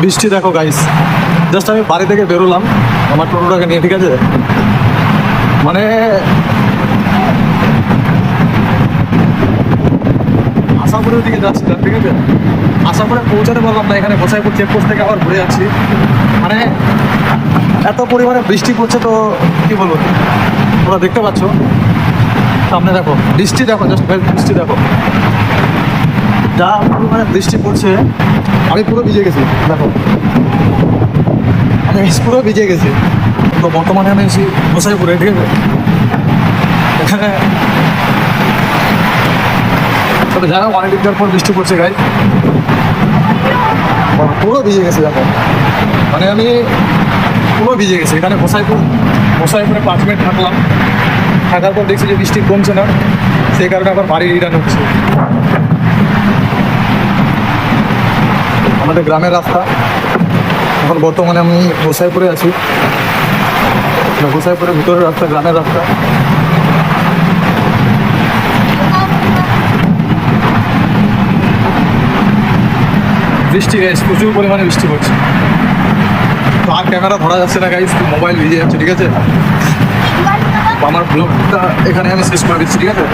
বৃষ্টি দেখো guys, just আমি বাড়ি থেকে বেরোলাম আমার টোটোটাকে নিয়ে, ঠিক আছে? মানে আশাপুরের দিকে যাচ্ছিলাম, ঠিক আছে? আশাপুরে পৌঁছাতে পারলাম না, এখানে গোসাইপুর চেকপোস্ট থেকে আবার ঘুরে যাচ্ছি। মানে এত পরিমাণে বৃষ্টি পড়ছে, তো কি বলবো, তোমরা দেখতে পাচ্ছ সামনে, দেখো বৃষ্টি, দেখো জাস্ট বৃষ্টি দেখো, যা পরিমাণে বৃষ্টি পড়ছে। আমি পুরো ভিজে গেছি, দেখো আমি পুরো ভিজে গেছি। তো বর্তমানে আমি এসেছি গোসাইপুরে, ঠিক আছে? এখানে তবে যারা অনেক দিনকার পর বৃষ্টি পড়ছে গাই, পুরো ভিজে গেছে দেখো। মানে আমি পুরো ভিজে গেছি। এখানে গোসাইপুরে 5 মিনিট থাকলাম, থাকার পর দেখছি যে বৃষ্টি কমছে না, সেই কারণে আবার বাড়ি রিটার্ন হচ্ছে। আমাদের গ্রামের রাস্তা, এখন বর্তমানে আমি গোসাইপুরে আছি। গোসাইপুরের ভিতরের রাস্তা, গ্রামের রাস্তা। বৃষ্টি গাইস, প্রচুর পরিমাণে বৃষ্টি পড়ছে। তো আর ক্যামেরা ধরা যাচ্ছে না গাইস, মোবাইল ভিজে যাচ্ছে, ঠিক আছে? আমার ব্লগটা এখানে আমি শেষ করে দিচ্ছি, ঠিক আছে?